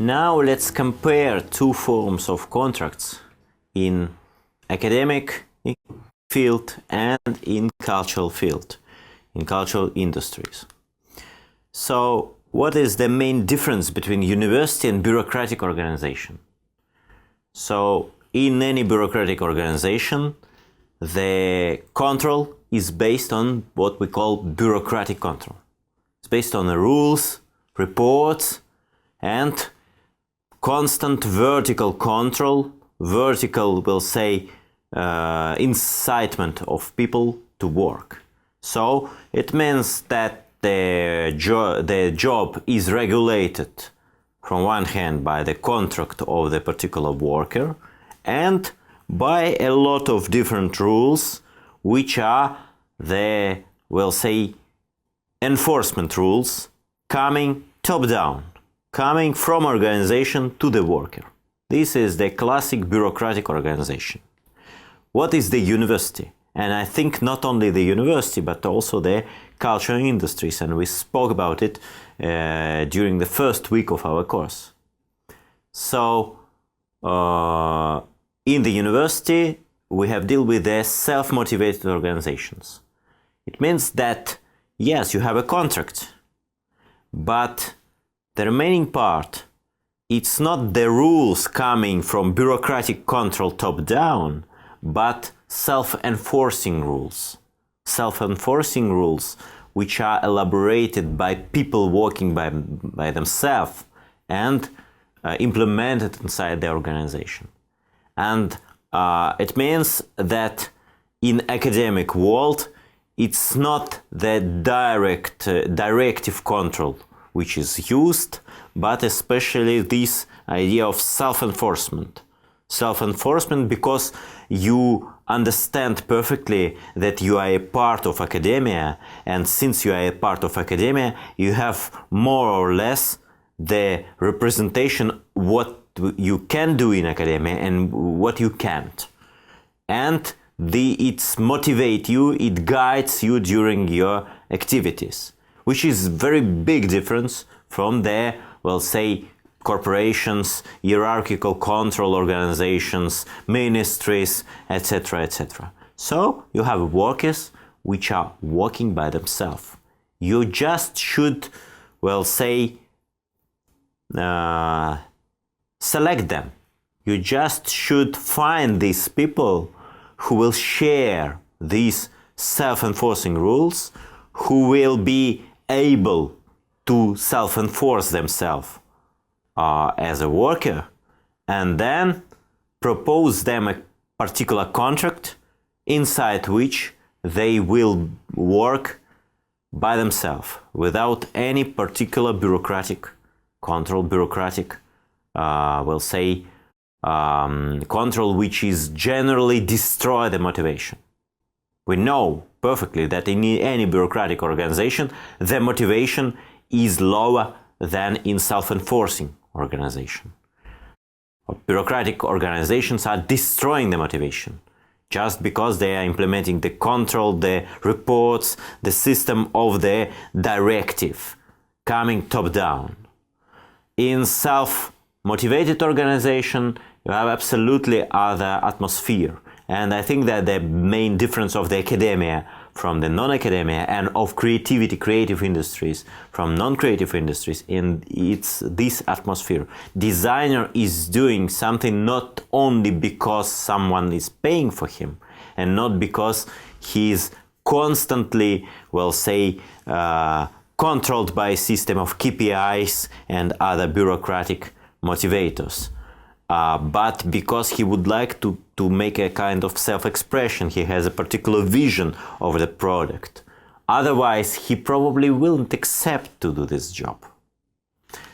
Now let's compare two forms of contracts in academic field and in cultural field, in cultural industries. So what is the main difference between university and bureaucratic organization? So in any bureaucratic organization, the control is based on what we call bureaucratic control. It's based on the rules, reports, and constant vertical control, vertical will say incitement of people to work. So it means that the job is regulated from one hand by the contract of the particular worker and by a lot of different rules, which are the, we'll say, enforcement rules coming top down, coming from organization to the worker. This is the classic bureaucratic organization. What is the university? And I think not only the university, but also the cultural industries, and we spoke about it during the first week of our course. So, in the university, we have dealt with the self-motivated organizations. It means that, yes, you have a contract, but the remaining part, it's not the rules coming from bureaucratic control top-down, but self-enforcing rules. Self-enforcing rules which are elaborated by people working by themselves and implemented inside the organization. And it means that in academic world, it's not the directive control which is used, but especially this idea of self-enforcement. Self-enforcement because you understand perfectly that you are a part of academia, and since you are a part of academia, you have more or less the representation what you can do in academia and what you can't. And it motivates you, it guides you during your activities, which is very big difference from the, well, say, corporations, hierarchical control organizations, ministries, etc., etc. So you have workers which are working by themselves. You just should, well, say, select them. You just should find these people who will share these self-enforcing rules, who will be able to self-enforce themselves as a worker, and then propose them a particular contract inside which they will work by themselves without any particular bureaucratic control, we'll say, control which is generally destroy the motivation. We know perfectly that in any bureaucratic organization, the motivation is lower than in self-enforcing organization. Bureaucratic organizations are destroying the motivation just because they are implementing the control, the reports, the system of the directive coming top down. In self-motivated organization, you have absolutely other atmosphere. And I think that the main difference of the academia from the non-academia and of creativity, creative industries from non-creative industries, and it's this atmosphere. Designer is doing something not only because someone is paying for him and not because he is constantly, well, say, controlled by a system of KPIs and other bureaucratic motivators. But because he would like to make a kind of self-expression, he has a particular vision of the product. Otherwise, he probably wouldn't accept to do this job.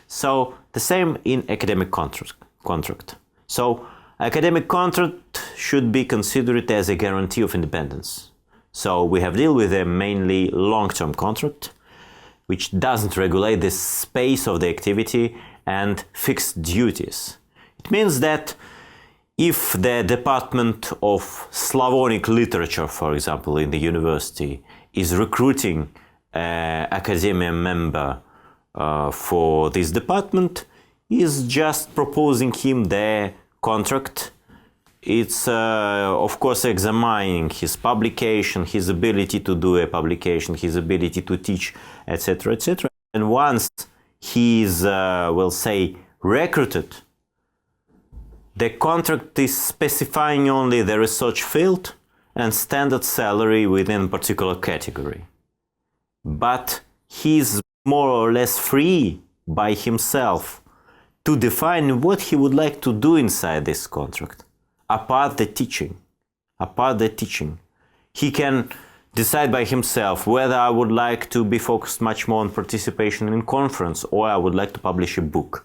So the same in academic contract. So academic contract should be considered as a guarantee of independence. So we have dealt with a mainly long-term contract, which doesn't regulate the space of the activity and fixed duties. It means that if the Department of Slavonic Literature, for example, in the university, is recruiting an academia member for this department, is just proposing him the contract. It's, of course, examining his publication, his ability to do a publication, his ability to teach, etc., etc. And once he is, we'll say, recruited, the contract is specifying only the research field and standard salary within a particular category. But he is more or less free by himself to define what he would like to do inside this contract. Apart the teaching, he can decide by himself whether I would like to be focused much more on participation in conference, or I would like to publish a book.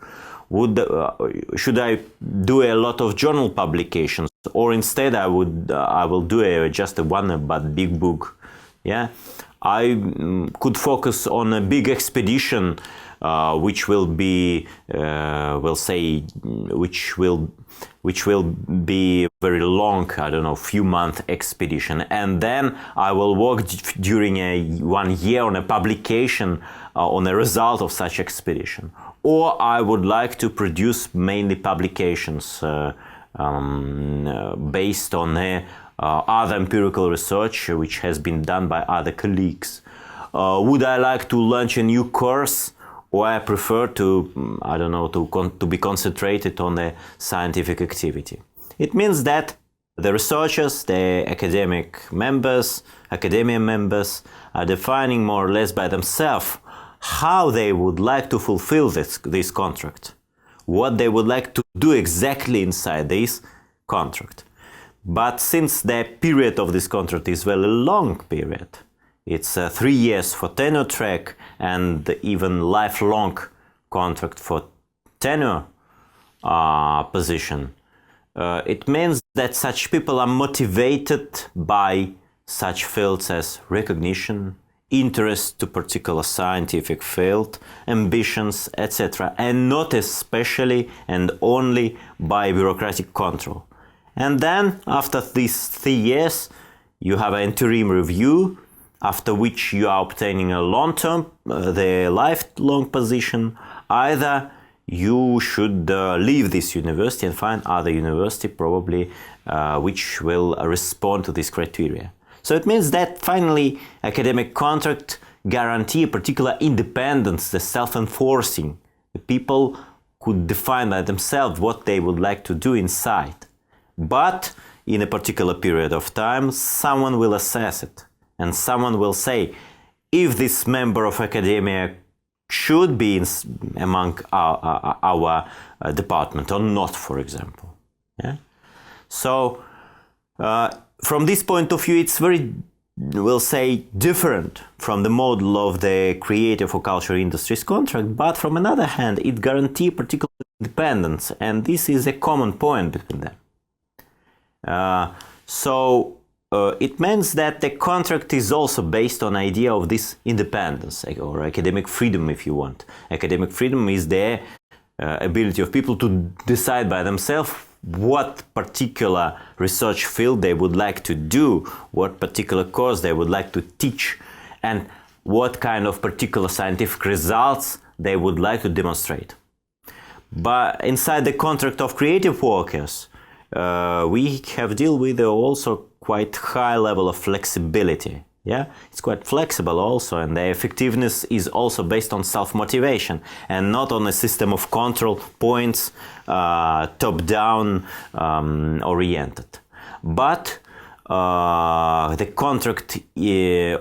Should I do a lot of journal publications, or instead I will do just a one but big book. Yeah, I could focus on a big expedition, which will be, we'll say, which will be very long, I don't know, few month expedition, and then I will work during 1 year on a publication on the result of such expedition. Or I would like to produce mainly publications based on other empirical research which has been done by other colleagues. Would I like to launch a new course? Or I prefer to, I don't know, to be concentrated on the scientific activity. It means that the researchers, the academia members, are defining more or less by themselves how they would like to fulfill this contract, what they would like to do exactly inside this contract. But since the period of this contract is very long period, it's 3 years for tenure track and even lifelong contract for tenure position. It means that such people are motivated by such fields as recognition, interest to particular scientific field, ambitions, etc., and not especially and only by bureaucratic control. And then after these 3 years, you have an interim review, after which you are obtaining a long-term, the lifelong position. Either you should leave this university and find other university probably which will respond to this criteria. So it means that finally academic contract guarantee a particular independence, the self-enforcing. The people could define by themselves what they would like to do inside. But in a particular period of time, someone will assess it. And someone will say, if this member of academia should be among our department or not, for example. Yeah? So, from this point of view, it's very, we'll say, different from the model of the creative or cultural industries contract, but from another hand, it guarantees particular independence, and this is a common point between them. It means that the contract is also based on idea of this independence or academic freedom, if you want. Academic freedom is the ability of people to decide by themselves what particular research field they would like to do, what particular course they would like to teach, and what kind of particular scientific results they would like to demonstrate. But inside the contract of creative workers, we have deal with also quite high level of flexibility. Yeah, it's quite flexible also, and the effectiveness is also based on self-motivation and not on a system of control points, top-down oriented. But the contract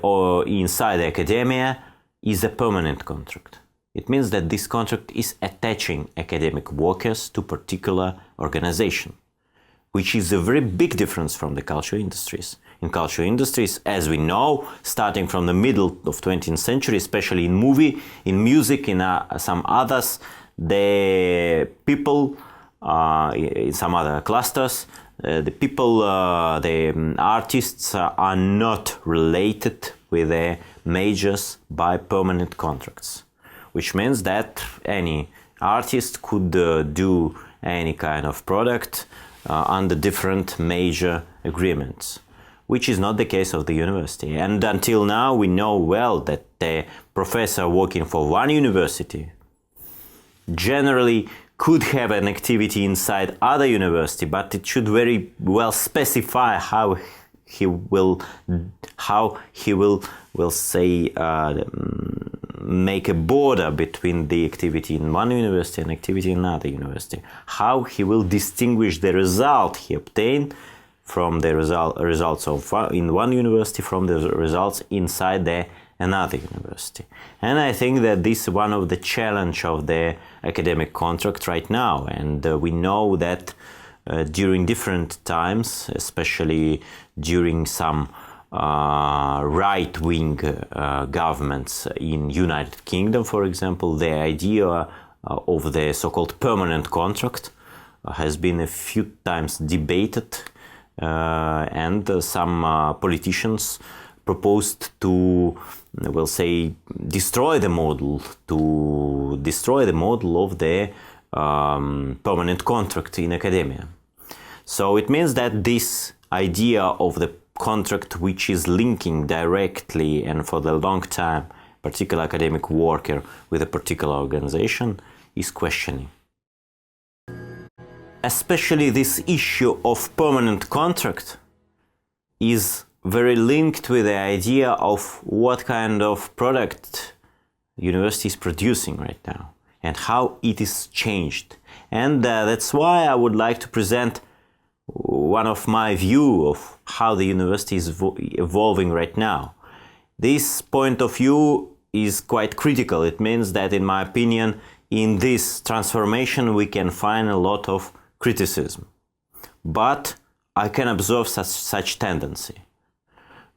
or inside academia is a permanent contract. It means that this contract is attaching academic workers to particular organization, which is a very big difference from the cultural industries. In cultural industries, as we know, starting from the middle of 20th century, especially in movie, in music, in some others, the people, in some other clusters, the people, the artists are not related with the majors by permanent contracts, which means that any artist could do any kind of product under different major agreements, which is not the case of the university. And until now, we know well that the professor working for one university generally could have an activity inside other university, but it should very well specify how he will say make a border between the activity in one university and activity in another university. How he will distinguish the result he obtained from the results of in one university from the results inside another university. And I think that this is one of the challenge of the academic contract right now. And we know that during different times, especially during some right-wing governments in United Kingdom, for example, the idea of the so-called permanent contract has been a few times debated, and some politicians proposed to, we'll say, destroy the model of the permanent contract in academia. So it means that this idea of the contract, which is linking directly and for the long time particular academic worker with a particular organization, is questioning. Especially this issue of permanent contract is very linked with the idea of what kind of product university is producing right now and how it is changed. And that's why I would like to present one of my view of how the university is evolving right now. This point of view is quite critical. It means that, in my opinion, in this transformation we can find a lot of criticism. But I can observe such tendency.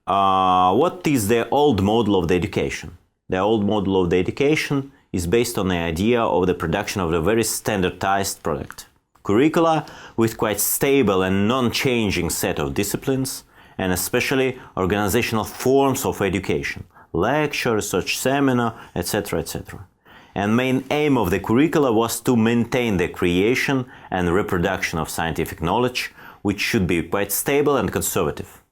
What is the old model of the education? The old model of the education is based on the idea of the production of a very standardized product. Curricula with quite stable and non-changing set of disciplines, and especially organizational forms of education, lecture, research seminar, etc., etc. And main aim of the curricula was to maintain the creation and reproduction of scientific knowledge, which should be quite stable and conservative.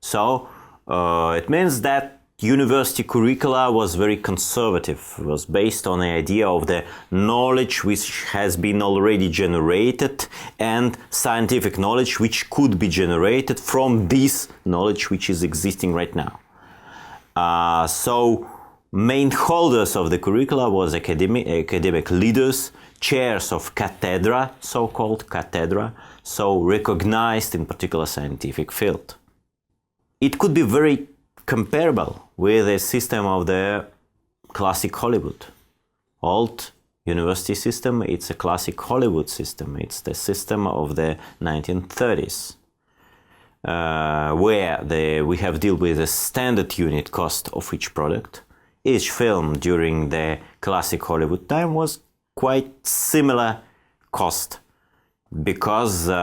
So it means that university curricula was very conservative, was based on the idea of the knowledge which has been already generated and scientific knowledge which could be generated from this knowledge which is existing right now. So main holders of the curricula was academic leaders, chairs of cathedra, so-called cathedra, so recognized in particular scientific field. It could be very comparable with the system of the classic Hollywood. Old university system, it's a classic Hollywood system. It's the system of the 1930s, where we have dealt with the standard unit cost of each product. Each film during the classic Hollywood time was quite similar cost, because you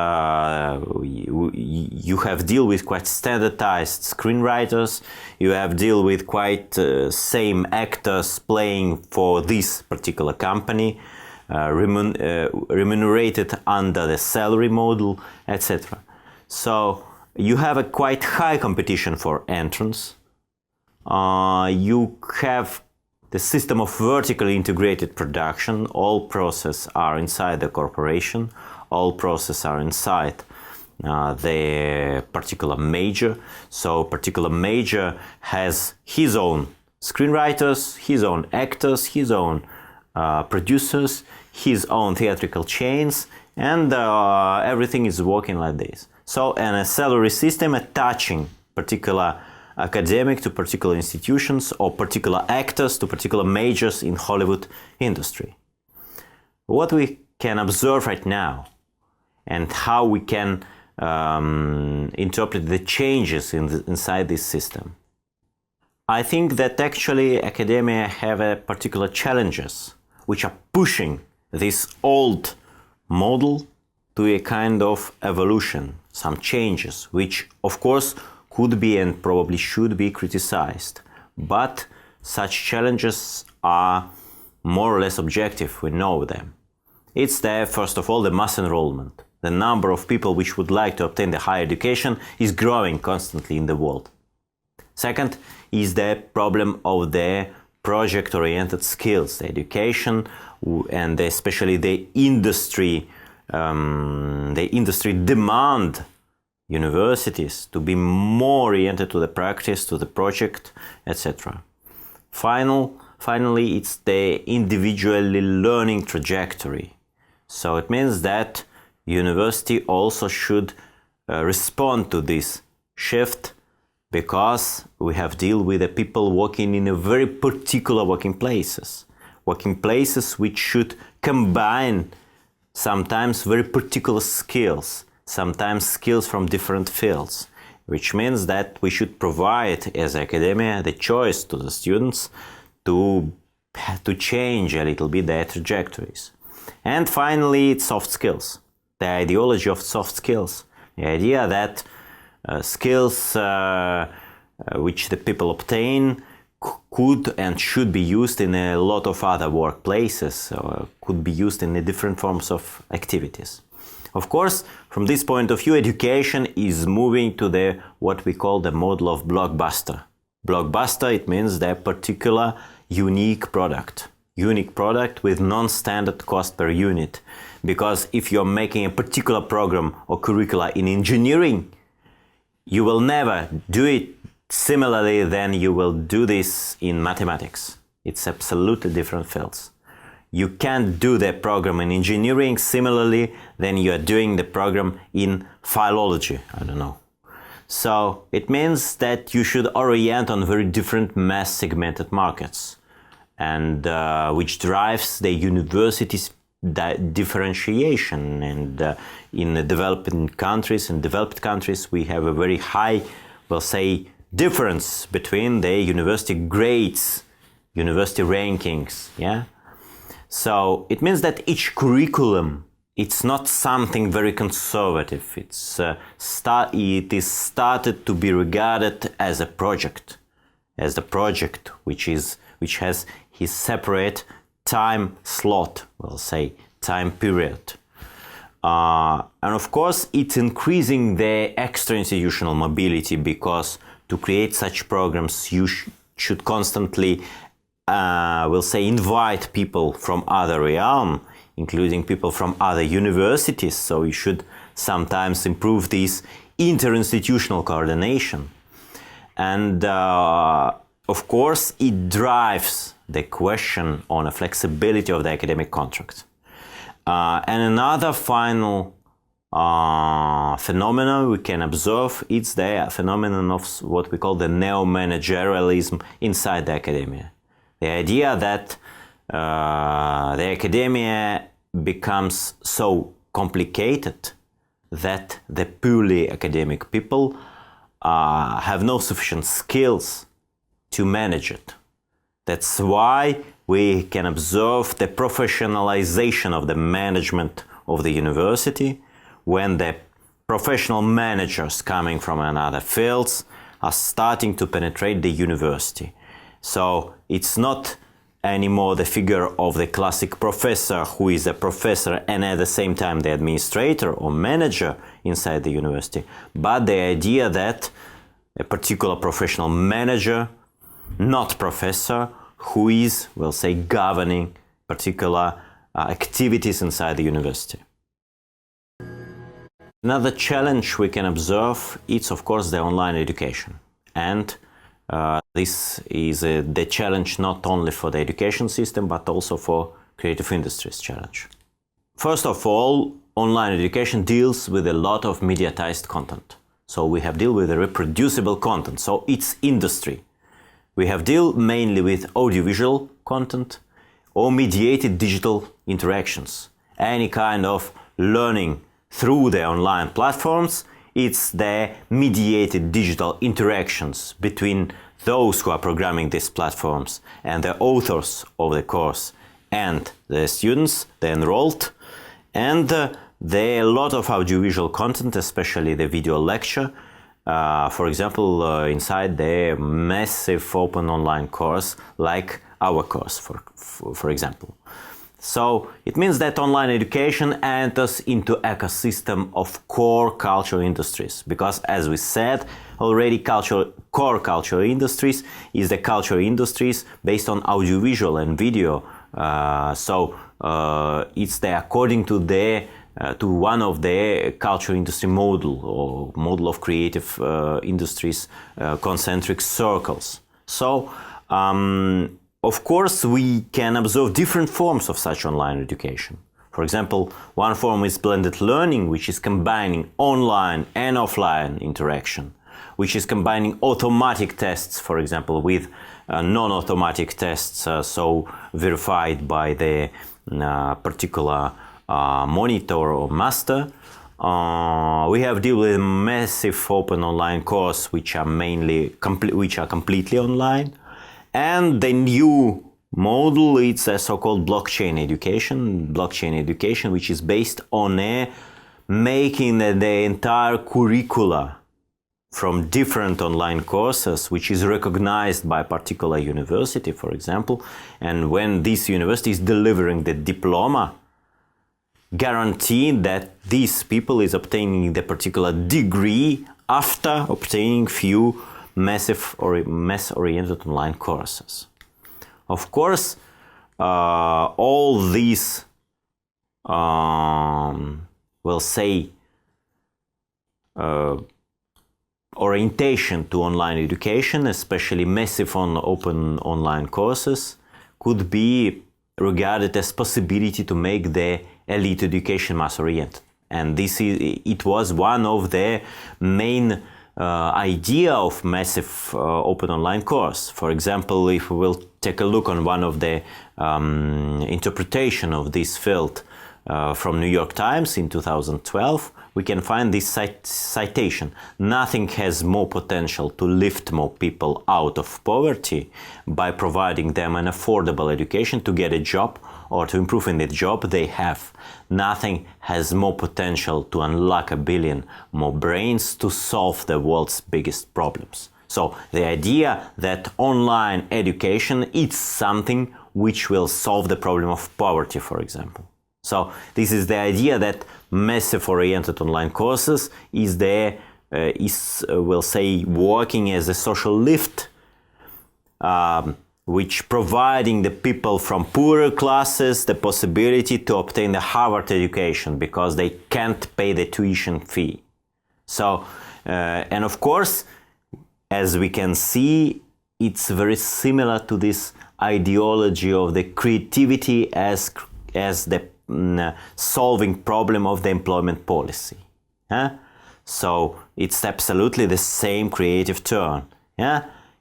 have deal with quite standardized screenwriters, you have deal with quite same actors playing for this particular company, remunerated under the salary model, etc. So you have a quite high competition for entrance. You have the system of vertically integrated production. All processes are inside the corporation. All processes are inside the particular major. So particular major has his own screenwriters, his own actors, his own producers, his own theatrical chains, and everything is working like this. So, and a salary system attaching particular academic to particular institutions or particular actors to particular majors in Hollywood industry. What we can observe right now and how we can interpret the changes inside this system. I think that actually academia have a particular challenges which are pushing this old model to a kind of evolution, some changes, which of course could be and probably should be criticized. But such challenges are more or less objective, we know them. It's there, first of all, the mass enrollment. The number of people which would like to obtain the higher education is growing constantly in the world. Second is the problem of the project-oriented skills. The education and especially the industry demand universities to be more oriented to the practice, to the project, etc. Finally, it's the individually learning trajectory. So it means that university also should respond to this shift, because we have deal with the people working in a very particular working places which should combine sometimes very particular skills, sometimes skills from different fields, which means that we should provide as academia the choice to the students to change a little bit their trajectories. And finally, it's soft skills, the ideology of soft skills, the idea that skills which the people obtain could and should be used in a lot of other workplaces, or could be used in different forms of activities. Of course, from this point of view, education is moving to the what we call the model of blockbuster. Blockbuster, it means the particular unique product with non-standard cost per unit. Because if you're making a particular program or curricula in engineering, you will never do it similarly than you will do this in mathematics. It's absolutely different fields. You can't do the program in engineering similarly than you are doing the program in philology, I don't know. So it means that you should orient on very different mass segmented markets, and which drives the university's differentiation. And in the developed countries, we have a very high, we'll say, difference between the university grades, university rankings. Yeah. So it means that each curriculum, it's not something very conservative. It is started to be regarded as a project, which has his separate time slot, we'll say, time period. And of course, it's increasing the extra-institutional mobility, because to create such programs, you should constantly, we'll say, invite people from other realm, including people from other universities. So you should sometimes improve this interinstitutional coordination. And of course, it drives the question on a flexibility of the academic contract. And another final phenomenon we can observe, it's the phenomenon of what we call the neo-managerialism inside the academia. The idea that the academia becomes so complicated that the purely academic people have no sufficient skills to manage it. That's why we can observe the professionalization of the management of the university, when the professional managers coming from another fields are starting to penetrate the university. So it's not anymore the figure of the classic professor who is a professor and at the same time the administrator or manager inside the university, but the idea that a particular professional manager, not professor, who is, we'll say, governing particular activities inside the university. Another challenge we can observe is, of course, the online education. And this is the challenge not only for the education system, but also for creative industries challenge. First of all, online education deals with a lot of mediatized content. So we have deal with the reproducible content, so it's industry. We have deal mainly with audiovisual content or mediated digital interactions. Any kind of learning through the online platforms, it's the mediated digital interactions between those who are programming these platforms and the authors of the course and the students, the enrolled, and there are a lot of audiovisual content, especially the video lecture. For example, inside the massive open online course, like our course, for example. So it means that online education enters into ecosystem of core cultural industries, because, as we said, already core cultural industries is the cultural industries based on audiovisual and video. It's according to to one of the cultural industry model or model of creative industries concentric circles. So of course we can observe different forms of such online education. For example, one form is blended learning, which is combining online and offline interaction, which is combining automatic tests, for example, with non-automatic tests, so verified by the particular monitor or master. We have deal with massive open online courses, which are completely online, and the new model, it's a so-called blockchain education, which is based on making the entire curricula from different online courses, which is recognized by a particular university, for example. And when this university is delivering the diploma, guaranteeing that these people is obtaining the particular degree after obtaining few massive or mass-oriented online courses. Of course, all these, we'll say, orientation to online education, especially massive open online courses, could be regarded as possibility to make the elite education mass-oriented. And it was one of the main idea of massive open online course. For example, if we will take a look on one of the interpretation of this field from New York Times in 2012, we can find this citation: "Nothing has more potential to lift more people out of poverty by providing them an affordable education to get a job or to improve in the job they have. Nothing has more potential to unlock a billion more brains to solve the world's biggest problems." So the idea that online education is something which will solve the problem of poverty, for example. So this is the idea that massive oriented online courses we'll say, working as a social lift, which providing the people from poorer classes the possibility to obtain the Harvard education because they can't pay the tuition fee. So, and of course, as we can see, it's very similar to this ideology of the creativity as the solving problem of the employment policy. So it's absolutely the same creative turn.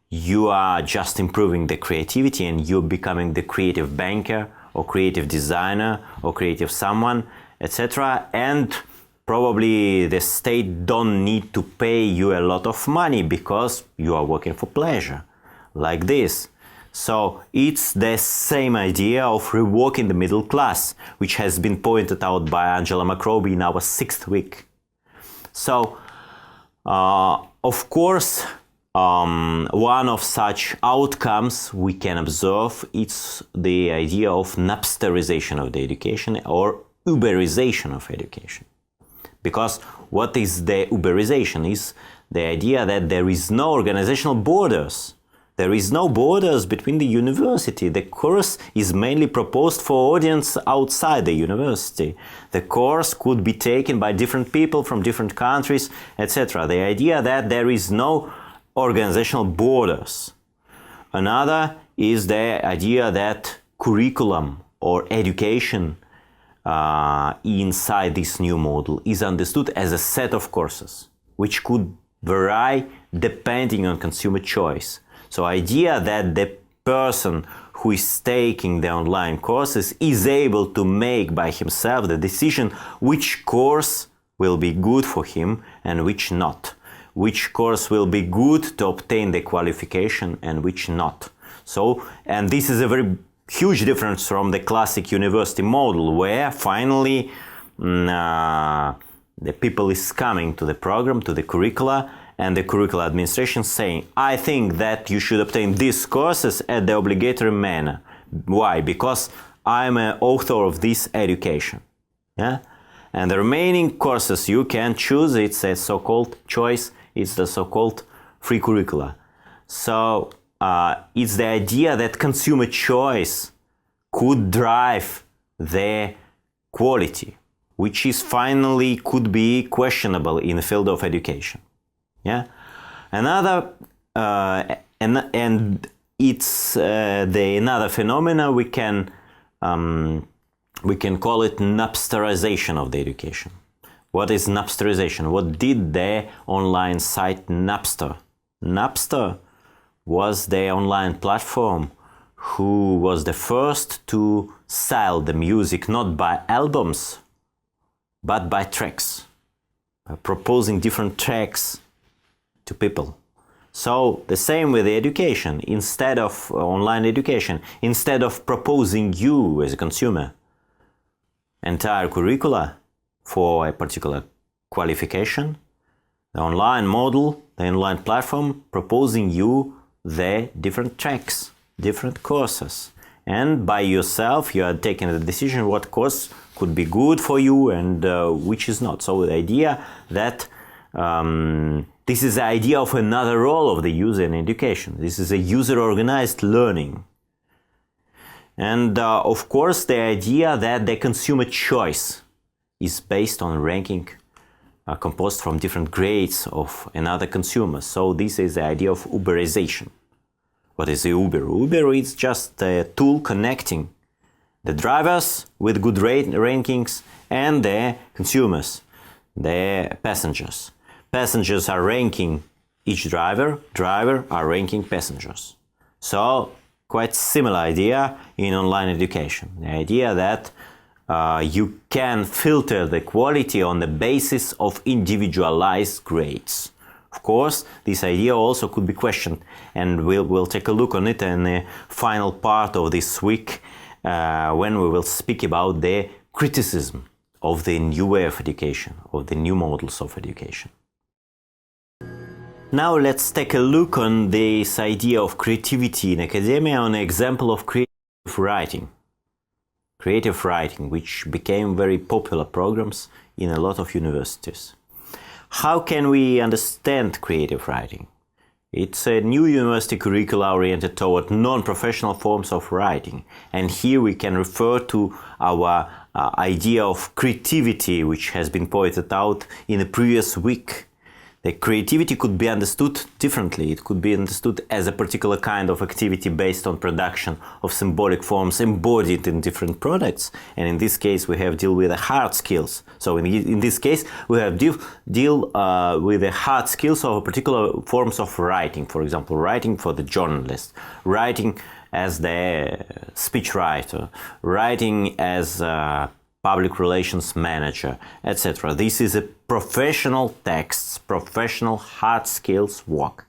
You are just improving the creativity and you're becoming the creative banker or creative designer or creative someone, etc. And probably the state don't need to pay you a lot of money because you are working for pleasure, like this. So it's the same idea of reworking the middle class, which has been pointed out by Angela McRobbie in our 6th week. So, of course, one of such outcomes we can observe, it's the idea of Napsterization of the education or Uberization of education. Because what is the Uberization? Is the idea that there is no organizational borders. There is no borders between the university. The course is mainly proposed for audience outside the university. The course could be taken by different people from different countries, etc. The idea that there is no organizational borders. Another is the idea that curriculum or education inside this new model is understood as a set of courses, which could vary depending on consumer choice. So idea that the person who is taking the online courses is able to make by himself the decision which course will be good for him and which not. Which course will be good to obtain the qualification and which not. So, and this is a very huge difference from the classic university model where finally the people is coming to the program, to the curricula, and the curricular administration saying, I think that you should obtain these courses at the obligatory manner. Why? Because I'm an author of this education. And the remaining courses you can choose, it's a so-called choice, it's the so-called free curricula. So it's the idea that consumer choice could drive the quality, which is finally could be questionable in the field of education. Yeah, another and it's the another phenomena we can call it Napsterization of the education. What is Napsterization? What did the online site Napster? Napster was the online platform who was the first to sell the music not by albums but by tracks, proposing different tracks to people. So the same with the education. Instead of online education, instead of proposing you as a consumer entire curricula for a particular qualification, the online model, the online platform proposing you the different tracks, different courses, and by yourself you are taking the decision what course could be good for you and which is not. So the idea that this is the idea of another role of the user in education. This is a user-organized learning. And of course the idea that the consumer choice is based on ranking composed from different grades of another consumer. So this is the idea of Uberization. What is the Uber? Uber is just a tool connecting the drivers with good rankings and the consumers, the passengers. Passengers are ranking each driver, driver are ranking passengers. So quite similar idea in online education. The idea that you can filter the quality on the basis of individualized grades. Of course, this idea also could be questioned, and we'll take a look on it in the final part of this week when we will speak about the criticism of the new way of education, of the new models of education. Now let's take a look on this idea of creativity in academia on an example of creative writing. Creative writing, which became very popular programs in a lot of universities. How can we understand creative writing? It's a new university curricula oriented toward non-professional forms of writing. And here we can refer to our idea of creativity, which has been pointed out in the previous week. The creativity could be understood differently. It could be understood as a particular kind of activity based on production of symbolic forms embodied in different products. And in this case, we have deal with the hard skills. So in this case, we have deal with the hard skills of particular forms of writing. For example, writing for the journalist, writing as the speechwriter, writing as public relations manager, etc. This is a professional texts, professional hard skills work.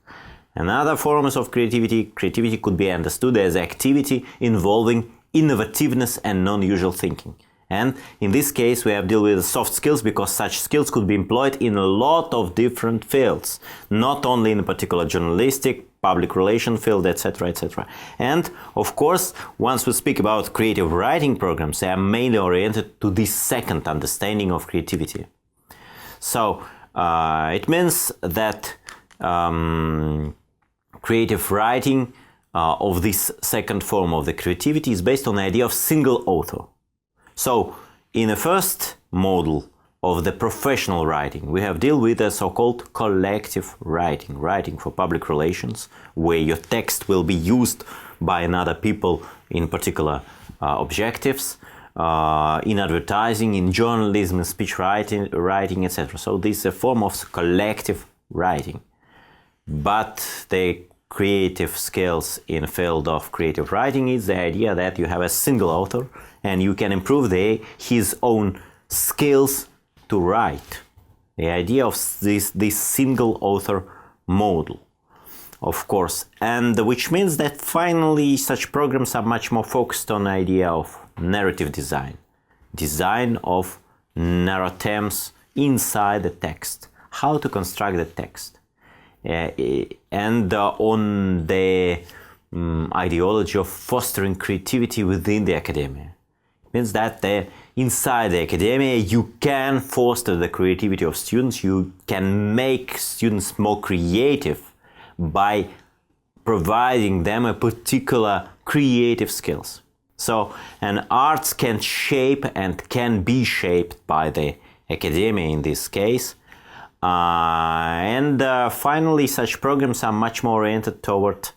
Another forms of creativity could be understood as activity involving innovativeness and non-usual thinking. And in this case, we have deal with soft skills because such skills could be employed in a lot of different fields, not only in a particular journalistic, public relation field, etc., etc. And of course, once we speak about creative writing programs, they are mainly oriented to this second understanding of creativity. So it means that creative writing of this second form of the creativity is based on the idea of single author. So in the first model of the professional writing, we have deal with a so-called collective writing, writing for public relations, where your text will be used by another people in particular objectives, in advertising, in journalism, in speech writing, etc. So this is a form of collective writing. But the creative skills in the field of creative writing is the idea that you have a single author and you can improve his own skills to write. The idea of this single author model, of course, and which means that finally such programs are much more focused on the idea of narrative design of narratives inside the text, how to construct the text, and on the ideology of fostering creativity within the academia. It means that inside the academia you can foster the creativity of students, you can make students more creative by providing them a particular creative skills. So, and arts can shape and can be shaped by the academia in this case. Finally, such programs are much more oriented toward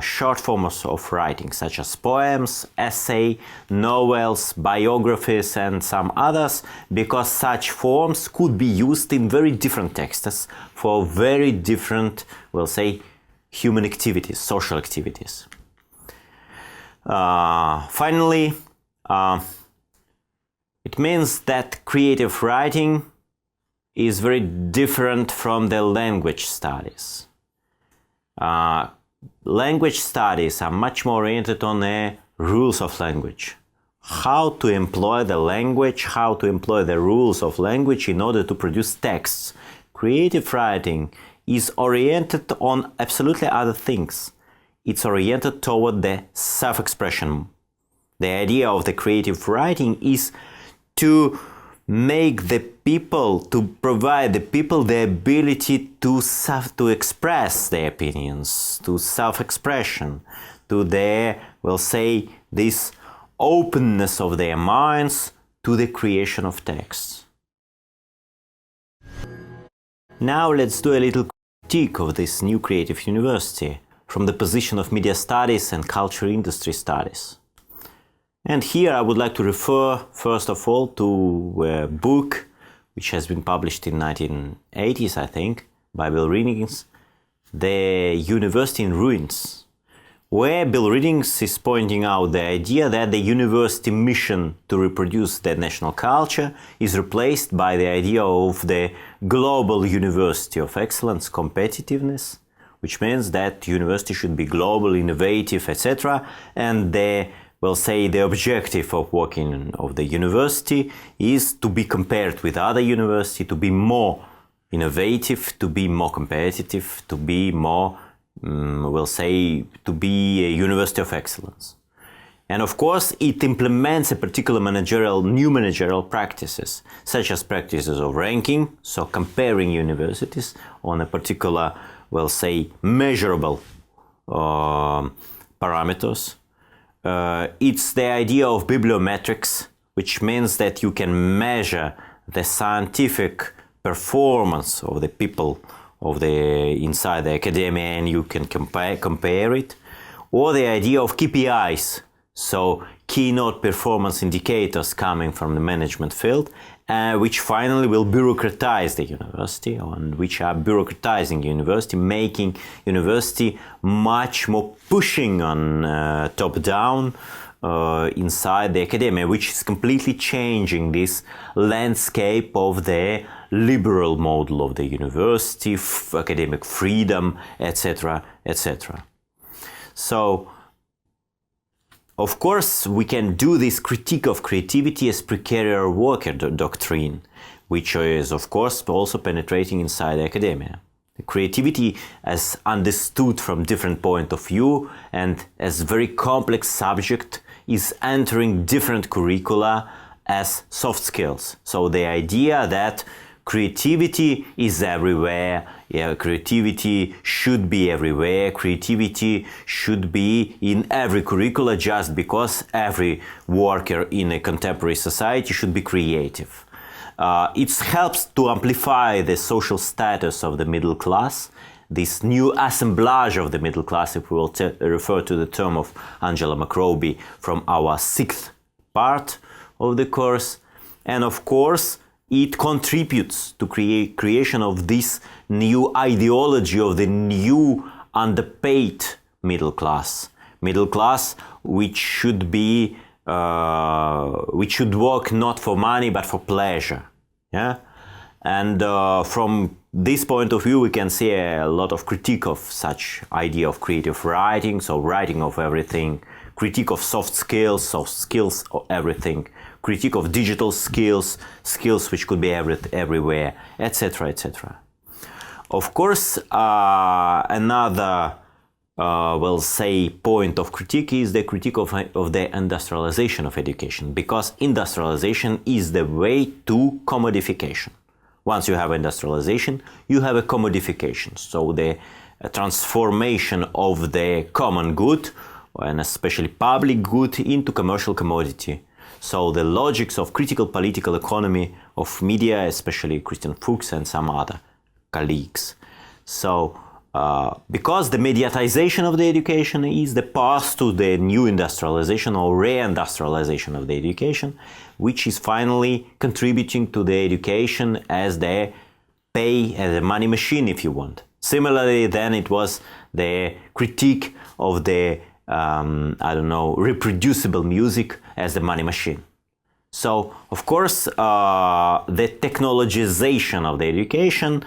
short forms of writing, such as poems, essay, novels, biographies, and some others, because such forms could be used in very different texts for very different, we'll say, human activities, social activities. Finally, it means that creative writing is very different from the language studies. Language studies are much more oriented on the rules of language. How to employ the language, how to employ the rules of language in order to produce texts. Creative writing is oriented on absolutely other things. It's oriented toward the self-expression. The idea of the creative writing is to make the people, to provide the people the ability to express their opinions, to self-expression, to their, we'll say, this openness of their minds to the creation of texts. Now let's do a little critique of this new creative university from the position of media studies and culture industry studies. And here I would like to refer, first of all, to a book which has been published in 1980s, I think, by Bill Riddings, The University in Ruins, where Bill Riddings is pointing out the idea that the university mission to reproduce the national culture is replaced by the idea of the global university of excellence, competitiveness, which means that university should be global, innovative, etc. And we'll say the objective of working of the university is to be compared with other universities, to be more innovative, to be more competitive, to be more, we'll say, to be a university of excellence. And of course, it implements a particular new managerial practices, such as practices of ranking, so comparing universities on a particular, we'll say, measurable parameters. It's the idea of bibliometrics, which means that you can measure the scientific performance of the people inside the academia, and you can compare it. Or the idea of KPIs, so keynote performance indicators coming from the management field, which finally will bureaucratize the university, and which are bureaucratizing university, making university much more pushing on top-down inside the academia, which is completely changing this landscape of the liberal model of the university, academic freedom, etc., etc. So, of course, we can do this critique of creativity as precarious worker doctrine, which is, of course, also penetrating inside academia. Creativity, as understood from different point of view and as very complex subject, is entering different curricula as soft skills. So the idea that creativity is everywhere, creativity should be everywhere, creativity should be in every curricula just because every worker in a contemporary society should be creative. It helps to amplify the social status of the middle class, this new assemblage of the middle class, if we will refer to the term of Angela McRobbie from our 6th part of the course. And of course, it contributes to creation of this new ideology of the new underpaid middle class which should be which should work not for money but for pleasure. Yeah, and from this point of view, we can see a lot of critique of such idea of creative writing, so writing of everything, critique of soft skills of everything, critique of digital skills which could be everywhere, etc., etc. Of course, another we'll say point of critique is the critique of the industrialization of education, because industrialization is the way to commodification. once you have industrialization, you have a commodification. So the transformation of the common good, and especially public good, into commercial commodity. So the logics of critical political economy of media, especially Christian Fuchs and some other colleagues. So because the mediatization of the education is the path to the new industrialization or reindustrialization of the education, which is finally contributing to the education as the pay, as a money machine, if you want. Similarly, then it was the critique of the, reproducible music as the money machine. So, of course, the technologization of the education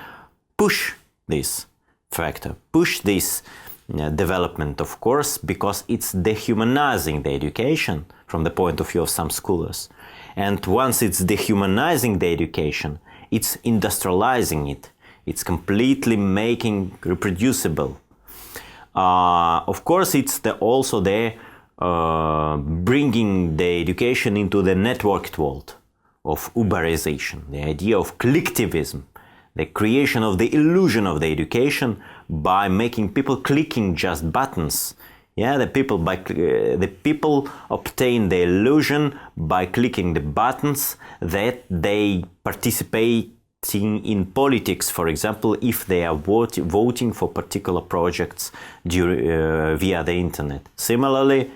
push this factor, push this development, of course, because it's dehumanizing the education from the point of view of some scholars. And once it's dehumanizing the education, it's industrializing it. It's completely making reproducible. Of course, it's also bringing the education into the networked world of Uberization, the idea of collectivism, the creation of the illusion of the education by making people clicking just buttons. Yeah, the people obtain the illusion by clicking the buttons that they participate in politics, for example, if they are voting for particular projects via the internet. Similarly,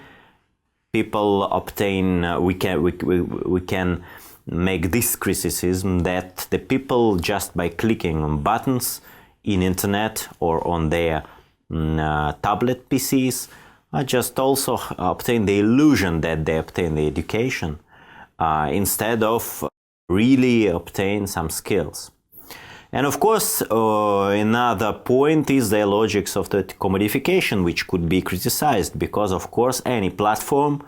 people obtain, we can make this criticism that the people, just by clicking on buttons in internet or on their tablet PCs, just also obtain the illusion that they obtain the education instead of really obtain some skills. And of course, another point is the logics of the commodification, which could be criticized because, of course, any platform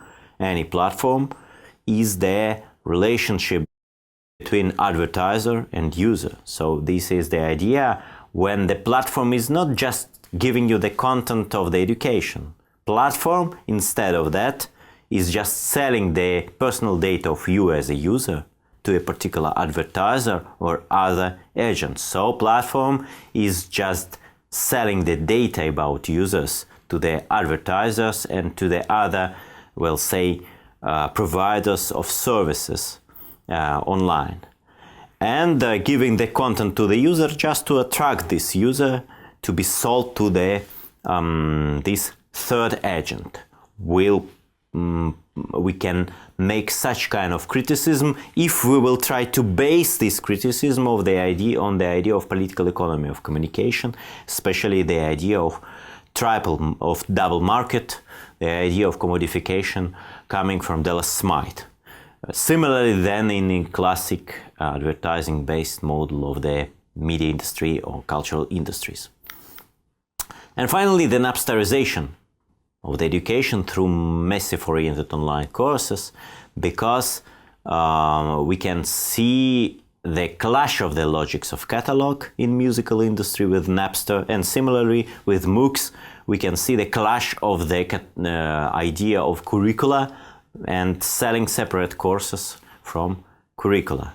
is the relationship between advertiser and user. So this is the idea when the platform is not just giving you the content of the education. Platform, instead of that, is just selling the personal data of you as a user to a particular advertiser or other agent. So platform is just selling the data about users to the advertisers and to the other, we'll say, providers of services online. And giving the content to the user just to attract this user to be sold to the this third agent. We can make such kind of criticism if we will try to base this criticism of the idea on the idea of political economy of communication, especially the idea of double market, the idea of commodification coming from Dallas Smith. Similarly, then in the classic advertising-based model of the media industry or cultural industries. And finally, the Napsterization of the education through massive oriented online courses, because we can see the clash of the logics of catalog in musical industry with Napster, and similarly with MOOCs, we can see the clash of the idea of curricula and selling separate courses from curricula.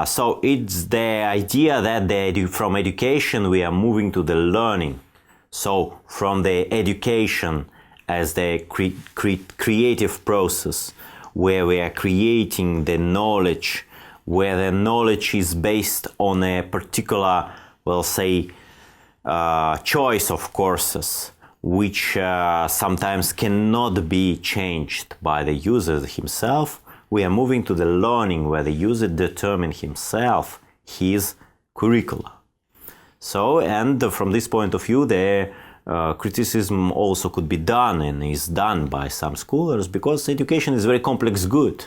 So it's the idea that from education we are moving to the learning. So from the education as the creative process where we are creating the knowledge, where the knowledge is based on a particular, we'll say, choice of courses, which sometimes cannot be changed by the user himself. We are moving to the learning where the user determines himself his curricula. So, and from this point of view, the criticism also could be done and is done by some scholars, because education is a very complex good.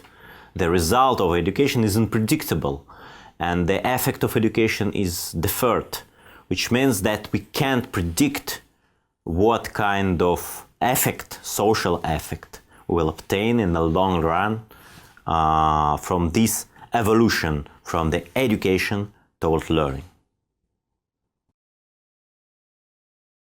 The result of education is unpredictable, and the effect of education is deferred, which means that we can't predict what kind of effect, social effect, we will obtain in the long run from this evolution from the education toward learning.